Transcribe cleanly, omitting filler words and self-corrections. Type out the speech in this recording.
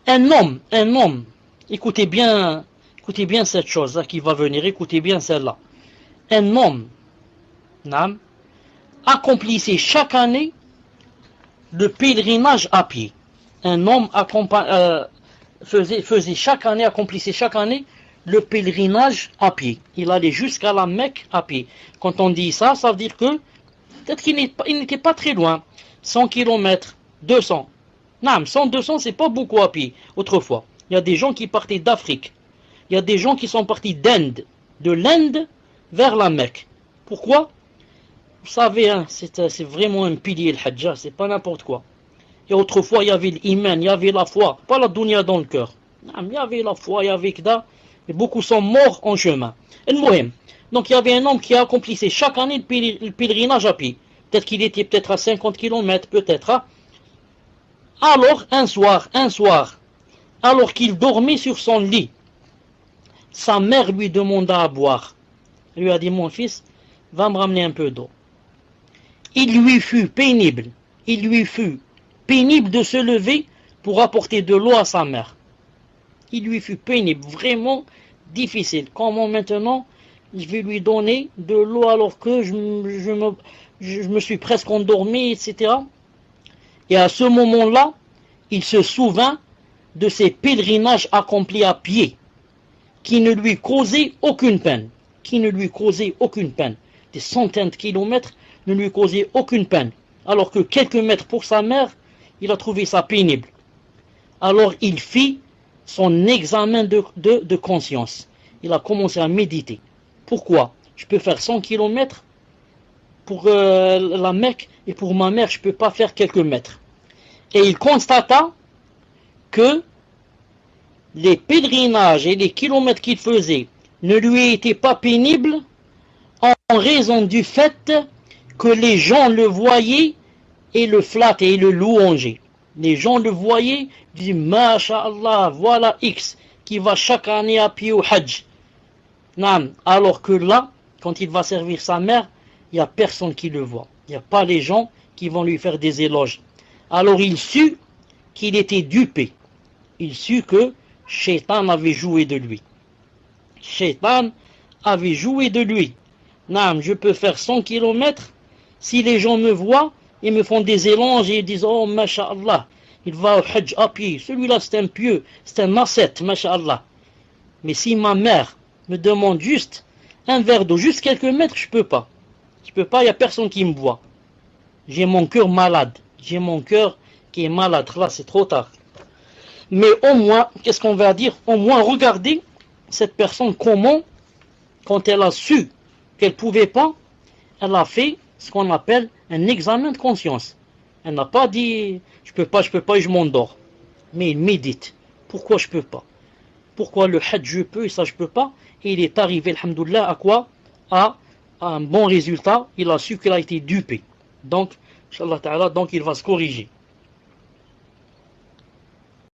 Un homme, écoutez bien cette chose-là qui va venir, écoutez bien celle-là. Un homme, naam, accomplissait chaque année le pèlerinage à pied. Un homme faisait chaque année, accomplissait chaque année le pèlerinage à pied. Il allait jusqu'à la Mecque à pied. Quand on dit ça, ça veut dire que peut-être qu'il n'était pas très loin. 100 km, 200. Non, 100, 200, c'est pas beaucoup à pied autrefois. Il y a des gens qui partaient d'Afrique. Il y a des gens qui sont partis d'Inde. De l'Inde vers la Mecque. Pourquoi? Vous savez, hein, c'est vraiment un pilier le Hajj, c'est pas n'importe quoi. Et autrefois, il y avait l'iman, il y avait la foi, pas la dunya dans le cœur. Il y avait la foi, il y avait Kda, et beaucoup sont morts en chemin. Et donc il y avait un homme qui accomplissait chaque année le pèlerinage à pied. Peut-être qu'il était peut-être à 50 km, peut-être. Hein. Alors, un soir, alors qu'il dormait sur son lit, sa mère lui demanda à boire. Elle lui a dit, mon fils, va me ramener un peu d'eau. Il lui fut pénible de se lever pour apporter de l'eau à sa mère. Il lui fut pénible, vraiment difficile. Comment maintenant je vais lui donner de l'eau alors que je me suis presque endormi, etc. Et à ce moment-là, il se souvint de ses pèlerinages accomplis à pied, qui ne lui causaient aucune peine. Des centaines de kilomètres ne lui causaient aucune peine. Alors que quelques mètres pour sa mère, il a trouvé ça pénible. Alors il fit son examen de conscience. Il a commencé à méditer. Pourquoi? Je peux faire 100 km pour la Mecque et pour ma mère, je ne peux pas faire quelques mètres. Et il constata que les pèlerinages et les kilomètres qu'il faisait ne lui étaient pas pénibles en raison du fait que les gens le voyaient et le flattaient et le louangeaient. Les gens le voyaient, disaient Masha'Allah, voilà X qui va chaque année à pied au Hajj. Alors que là, quand il va servir sa mère, il n'y a personne qui le voit. Il n'y a pas les gens qui vont lui faire des éloges. Alors il sut qu'il était dupé. Il sut que Shaitan avait joué de lui. Je peux faire 100 km si les gens me voient et me font des éloges et disent oh masha'Allah, il va au Hajj à pied, celui-là c'est un pieux, c'est un ascète, masha'Allah. Mais si ma mère me demande juste un verre d'eau, juste quelques mètres, je peux pas, il n'y a personne qui me voit. J'ai mon cœur malade, j'ai mon cœur qui est malade, là c'est trop tard. Mais au moins, qu'est-ce qu'on va dire? Au moins regardez cette personne comment, quand elle a su qu'elle pouvait pas, elle a fait ce qu'on appelle un examen de conscience. Elle n'a pas dit je peux pas et je m'endors. Mais il médite. Pourquoi je peux pas? Pourquoi le Hajj je peux et ça je peux pas? Et il est arrivé, alhamdoulilah, à quoi? À un bon résultat. Il a su qu'il a été dupé. Donc, Inch'Allah Ta'ala, donc il va se corriger.